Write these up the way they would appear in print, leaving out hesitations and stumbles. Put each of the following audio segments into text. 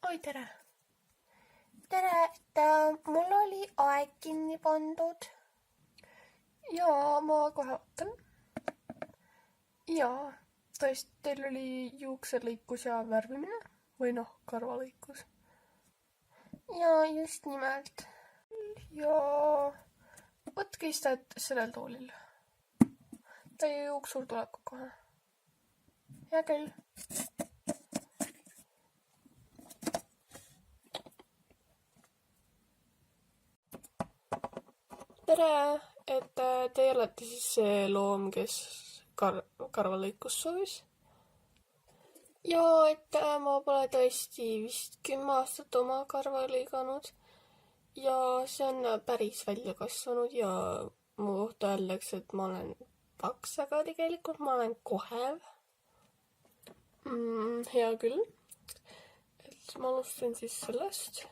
Oi, tere! Tere, mul oli aeg kinni pandud. Jaa, ma kohe vaatan. Jaa, tõesti, teil oli juukselõikus ja värvimine? Või karvalõikus? Jaa, just nimelt. Jaa, võtke istet sellel toolil. Teie juuksur tuleb kohe. Hea küll. Tere, teie olete siis see loom, kes karvalõikust soovis? Jaa, ma pole tõesti vist 10 aastat oma karva lõiganud ja see on päris välja kasvanud ja mu kohta öeldakse, et ma olen paks, aga tegelikult ma olen kohev. Hea küll. Et ma alustan siis sellest.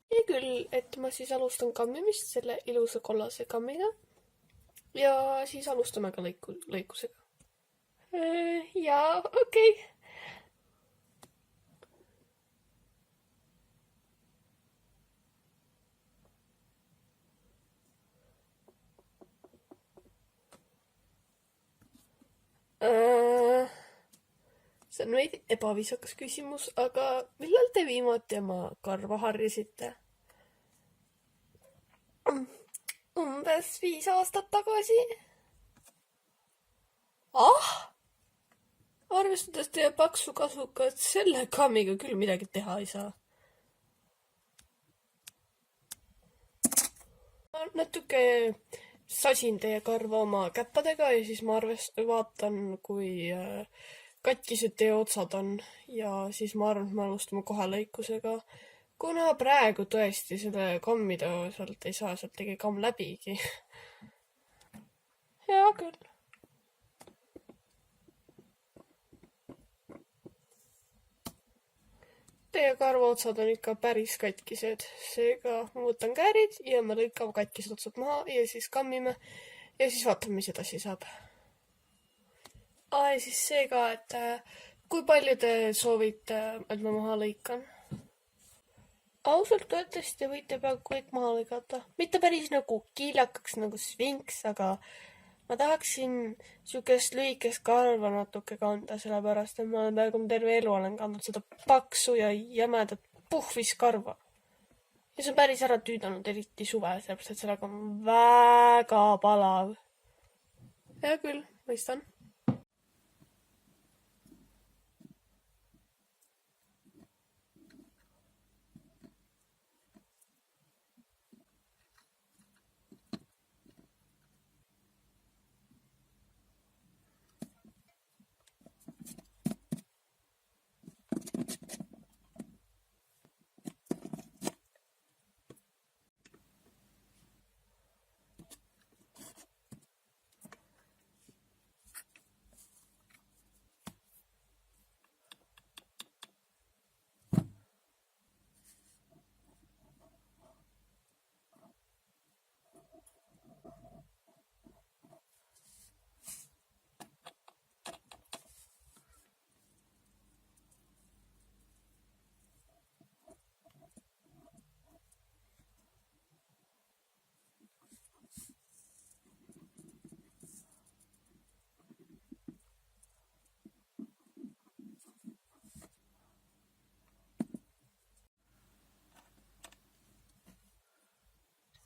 Hea küll, et ma siis alustan kammimist selle ilusa kollase kammiga ja siis alustame ka lõikusega. Jaa, okei. See on veidi ebaviisakas küsimus, aga millal te viimati oma karva harjasite? Umbes 5 aastat tagasi. Arvestades teie paksu kasukat, selle kammiga küll midagi teha ei saa. Ma natuke sasin teie karva oma käppadega ja siis ma vaatan, kui katkised teie otsad on ja siis ma arvan, et me alustame kohe lõikusega. Kuna praegu tõesti selle kammida sealt ei saa, sealt tegi kamm läbigi. Hea küll. Teie karva otsad on ikka päris katkised, seega ma võtan käärid ja me lõikame katkised otsad maha ja siis kammime ja siis vaatame, mis edasi saab. Ja siis see ka, et kui palju te soovite, et ma maha lõikan? Ausalt öeldes te võite peaaegu kõik maha lõigata. Mitte päris nagu kiilakaks nagu sfinks, aga ma tahaksin siukest lühikest karva natuke kanda, sellepärast, et ma olen peaaegu terve elu olen kandnud seda paksu ja jämedat puhvis karva. Ja see on päris ära tüüdanud, eriti suve, sellepärast, et sellega on väga palav. Hea küll, mõistan.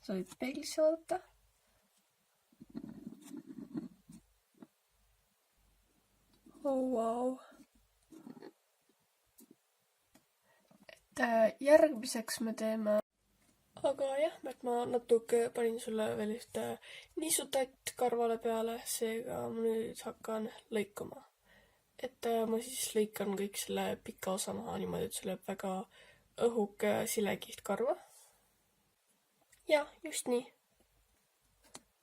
Sa võid peeglisse vaadata. Wow. Et järgmiseks me teeme aga jah, et ma natuke panin sulle veel ühte niisutatt karvale peale, seega ma nüüd hakkan lõikama. Et ma siis lõikan kõik selle pika osa maha niimoodi, et sul jääb väga õhuke silekiht karva. Ja, just nii.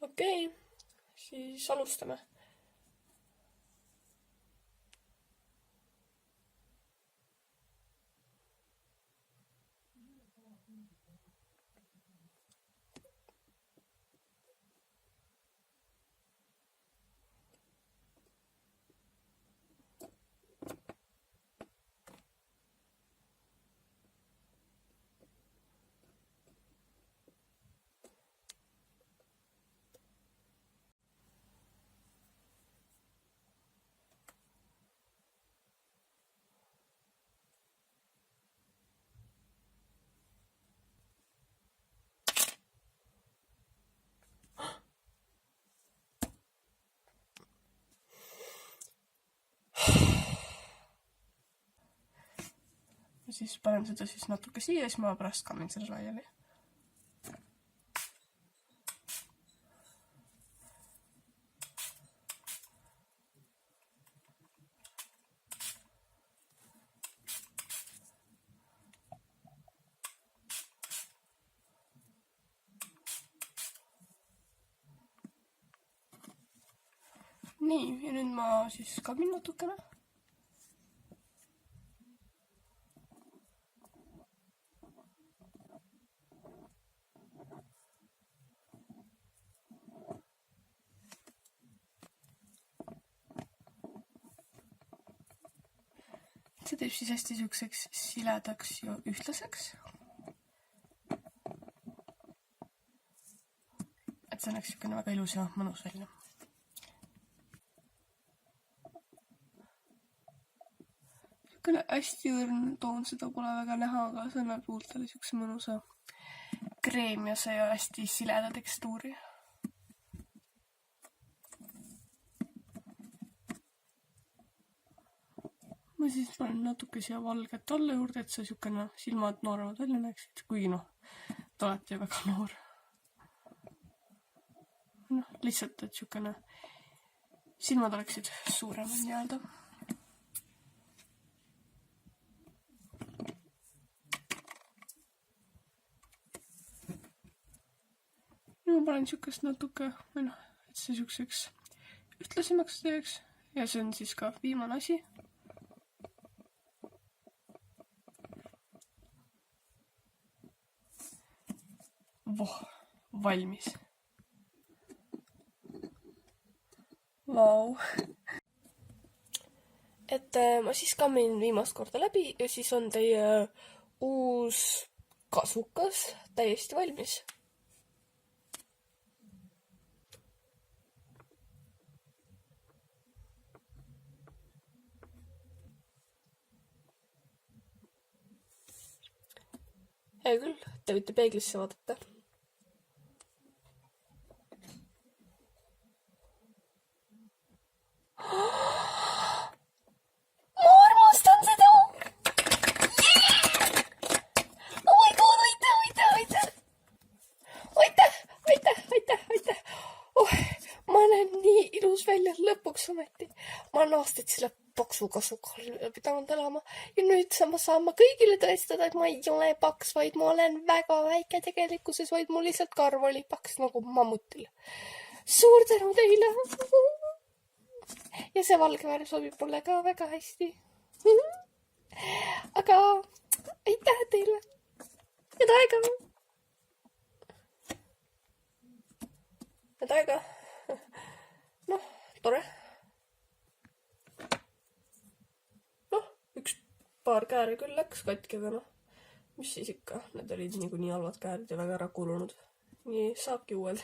Okei, siis alustame. Ja siis panen seda siis natuke siia, siis ma pärast kammin selle laiali. Nii, ja nüüd ma siis kammin natukene. See teeb siis hästi siukseks siledaks ja ühtlaseks. Et see näeks siukene väga ilus ja mõnus välja. Siukene hästi õrn toon, seda pole väga näha, aga see annab huultele siukse mõnusa kreemiase ja hästi sileda tekstuuri. Ma siis panen natuke siia valget alla juurde, et see siukene silmad nooremad välja näeksid, kuigi ta olete ju väga noor. Lihtsalt, et siukene silmad oleksid suuremad nii-öelda. Nüüd ma panen siukest natuke, et see siukseks ühtlasemaks teeks ja see on siis ka viimane asi. Valmis. Vau. Et ma siis kammin viimast korda läbi ja siis on teie uus kasukas täiesti valmis. Hea küll, te võite peeglisse vaadata. Ma armastan seda! Oh my god, aitäh! Oh, ma näen nii ilus välja lõpuks ometi. Ma olen aastaid selle paksu kasuga pidanud elama ja nüüd ma saan kõigile tõestada, et ma ei ole paks, vaid ma olen väga väike tegelikkuses, vaid mul lihtsalt karv oli paks nagu mammutil. Suur tänu teile! Ja see valge värv sobib mulle ka väga hästi. Aga aitäh teile! Head aega! Head aega! Noh, tore. Üks paar kääre küll läks katki, aga mis siis ikka, need olid niikuinii halvad käärid ja väga ära kulunud. Nii saabki uued.